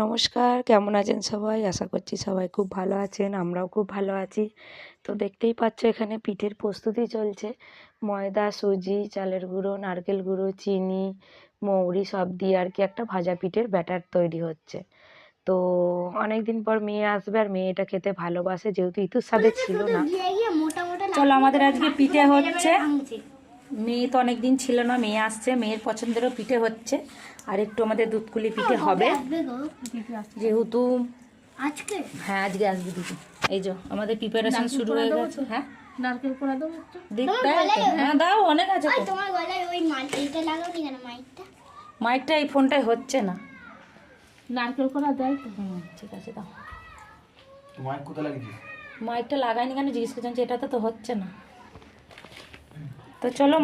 নমস্কার, কেমন আছেন সবাই? আশা করছি সবাই খুব ভালো আছেন, আমরাও খুব ভালো আছি। তো দেখতেই পাচ্ছ এখানে পিঠের প্রস্তুতি চলছে। ময়দা, সুজি, চালের গুঁড়ো, নারকেল গুঁড়ো, চিনি, মৌরি সব দিয়ে আর কি একটা ভাজা পিঠের ব্যাটার তৈরি হচ্ছে। তো অনেক দিন পর মেয়ে আসবে, আর মেয়ে এটা খেতে ভালোবাসে, যেহেতু ইতুর সাথে ছিল না। চলো, আমাদের আজকে পিঠে হচ্ছে। মেয়ে তো অনেক দিন ছিল না, মেয়ে আসছে, মেয়ের পছন্দেরও পিঠে হচ্ছে। আর একটু আমাদের দুধকুলি পিঠে হবে, যেহেতু আজকে আজকে আসবে দিদি। এই যে আমাদের প্রিপারেশন শুরু হয়ে গেছে। হ্যাঁ, নারকেল কোড়া দাও একটু। হ্যাঁ দাও, অনেক আছে তো। তোমার গলায় ওই মাইকটা লাগাওনি কেন? মাইকটা এই ফোনটাই হচ্ছে না। নারকেল কোড়া দাও তো। ঠিক আছে, দাও। মাইক কোথায় লাগিয়েছিস? মাইকটা লাগাইনি কেন জিজ্ঞেস করছেন, এটা তো হচ্ছে না। তো চলো,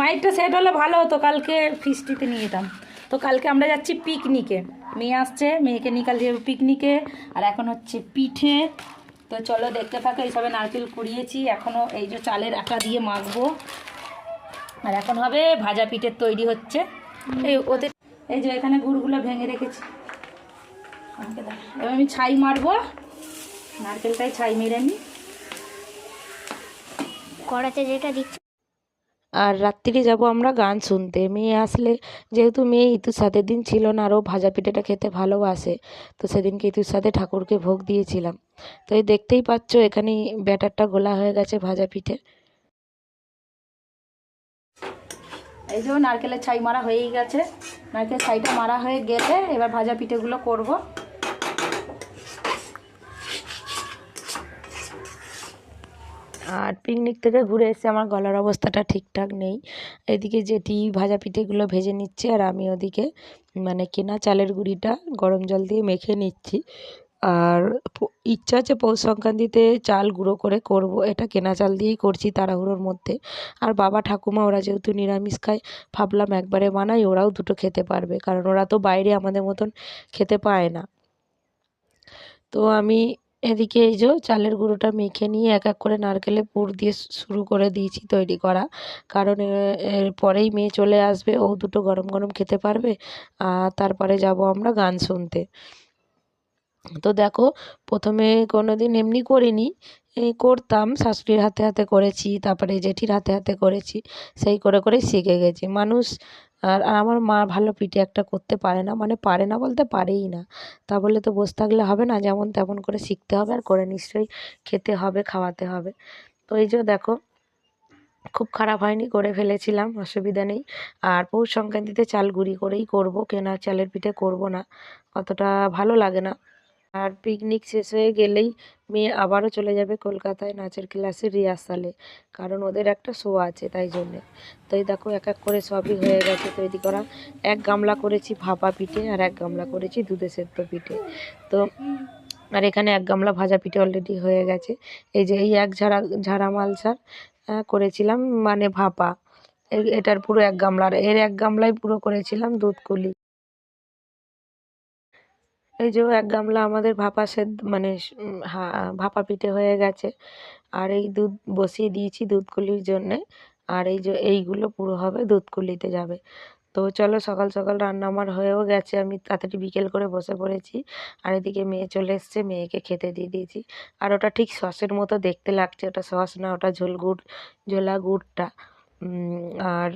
মাইকটা সেট হলে ভালো হতো, কালকে ফিস্টিতে নিয়ে যেতাম। তো কালকে আমরা যাচ্ছি পিকনিকে, মেয়ে আসছে, মেয়েকে নিয়ে কাল যাবো পিকনিকে। আর এখন হচ্ছে পিঠে। তো চলো দেখতে থাকো। এইসবে নারকেল কুড়িয়েছি, এখনও এই যে চালের আটা দিয়ে মাখবো। আর এখন হবে ভাজা পিঠের তৈরি হচ্ছে। এই ওদের এই যে এখানে গুড়গুলো ভেঙে রেখেছি, এবার আমি ছাই মারবো, নারকেলটাই ছাই মেরে নিই কড়াতে যেটা দিচ্ছি। আর রাত্রিরে যাব আমরা গান শুনতে। মেয়ে আসলে, যেহেতু মেয়ে ইতুর সাথের দিন ছিল না, আরও ভাজা পিঠেটা খেতে ভালোবাসে, তো সেদিনকে ইতুর সাথে ঠাকুরকে ভোগ দিয়েছিলাম। তো এই দেখতেই পাচ্ছ এখানেই ব্যাটারটা গোলা হয়ে গেছে ভাজা পিঠে। এই যে নারকেলের ছাই মারা হয়েই গেছে, নারকেলের ছাইটা মারা হয়ে গেলে এবার ভাজা পিঠেগুলো করব। আর পিকনিক থেকে ঘুরে এসে আমার গলার অবস্থাটা ঠিকঠাক নেই। এদিকে জেঠি ভাজা পিঠেগুলো ভেজে নিচ্ছে, আর আমি ওদিকে মানে কেনা চালের গুঁড়িটা গরম জল দিয়ে মেখে নিচ্ছি। আর ইচ্ছা আছে পৌষ সংক্রান্তিতে চাল গুঁড়ো করে করব, এটা কেনা চাল দিয়েই করছি তাড়াহুড়োর মধ্যে। আর বাবা ঠাকুমা ওরা যেহেতু নিরামিষ খায়, ভাবলাম একবারে বানাই, ওরাও দুটো খেতে পারবে, কারণ ওরা তো বাইরে আমাদের মতন খেতে পায় না। তো আমি এদিকে এই যে চালের গুঁড়োটা মেখে নিয়ে এক এক করে নারকেলের পুর দিয়ে শুরু করে দিয়েছি তৈরি করা, কারণ এর পরেই মেয়ে চলে আসবে, ও দুটো গরম গরম খেতে পারবে। আর তারপরে যাব আমরা গান শুনতে। তো দেখো, প্রথমে কোনো দিন এমনি করিনি, করতাম শাশুড়ির হাতে হাতে করেছি, তারপরে জেঠির হাতে হাতে করেছি, সেই করে করে শিখে গেছি মানুষ। আর আমার মা ভালো পিঠে একটা করতে পারে না, মানে পারে না বলতে পারেই না। তা বলে তো বসে থাকলে হবে না, যেমন তেমন করে শিখতে হবে, আর করে নিশ্চয়ই খেতে হবে, খাওয়াতে হবে। তো এই যে দেখো, খুব খারাপ হয়নি, করে ফেলেছিলাম, অসুবিধা নেই। আর পৌষ সংক্রান্তিতে চাল গুঁড়ি করেই করব, কেনা চালের পিঠে করব না, অতটা ভালো লাগে না। আর পিকনিক শেষ হয়ে গেলেই মেয়ে আবারও চলে যাবে কলকাতায় নাচের ক্লাসে রিহার্সালে, কারণ ওদের একটা শো আছে, তাই জন্যে। তো এই দেখো এক এক করে সবই হয়ে গেছে তৈরি করা। এক গামলা করেছি ভাপা পিঠে, আর এক গামলা করেছি দুধে সেদ্ধ পিঠে। তো আর এখানে এক গামলা ভাজা পিঠে অলরেডি হয়ে গেছে। এই যে এই এক ঝাড়া ঝাড়া মালসার করেছিলাম, মানে ভাপা, এটার পুরো এক গামলার, এর এক গামলায় পুরো করেছিলাম দুধকুলি। এই যে এক গামলা আমাদের ভাপা সেদ্ধ মানে ভাপা পিঠে হয়ে গেছে। আর এই দুধ বসিয়ে দিয়েছি দুধকুলির জন্যে। আর এই যে এইগুলো পুরো হবে দুধকুলিতে যাবে। তো চলো, সকাল সকাল রান্না আমার হয়েও গেছে, আমি তাড়াতাড়ি বিকেল করে বসে পড়েছি। আর এদিকে মেয়ে চলে এসছে, মেয়েকে খেতে দিয়ে দিয়েছি। আর ওটা ঠিক সসের মতো দেখতে লাগছে, ওটা সস না, ওটা ঝোলা গুড়টা। আর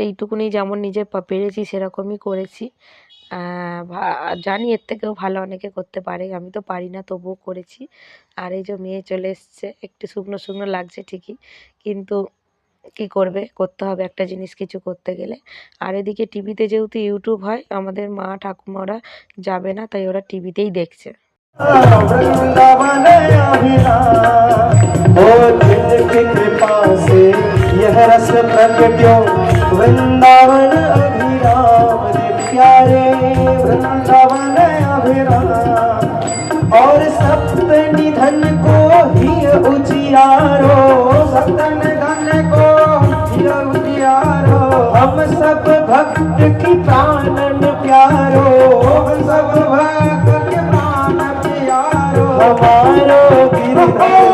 এইটুকুনি যেমন নিজে পেরেছি সেরকমই করেছি। জানি এর থেকেও ভালো অনেকে করতে পারে, আমি তো পারি না, তবুও করেছি। আর এই যে মেয়ে চলে এসছে, একটু শুকনো শুকনো লাগছে ঠিকই, কিন্তু কি করবে, করতে হবে একটা জিনিস কিছু করতে গেলে। আর এদিকে টিভিতে যেহেতু ইউটিউব হয়, আমাদের মা ঠাকুমা ওরা যাবে না, তাই ওরা টিভিতেই দেখছে। वृंदावन अभिराम रे प्यारे, वृंदावन अभिराम। और सप्त निधन को ही उजियारो, सप्त निधन को ही उजियारो। हम सब भक्त की प्राणन प्यारो, हम सब भक्त की प्राण प्यारो। हमारो गिरधर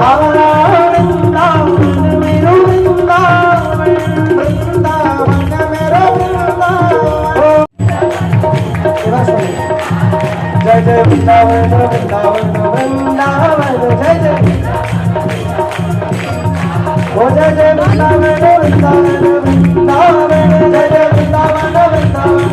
हमारा वृंदावन मेरो वृंदावन, वृंदावन मेरो वृंदावन। जय जय वृंदावन वृंदावन वृंदावन, जय जय ओ जय जय वृंदावन वृंदावन वृंदावन, जय जय वृंदावन वृंदावन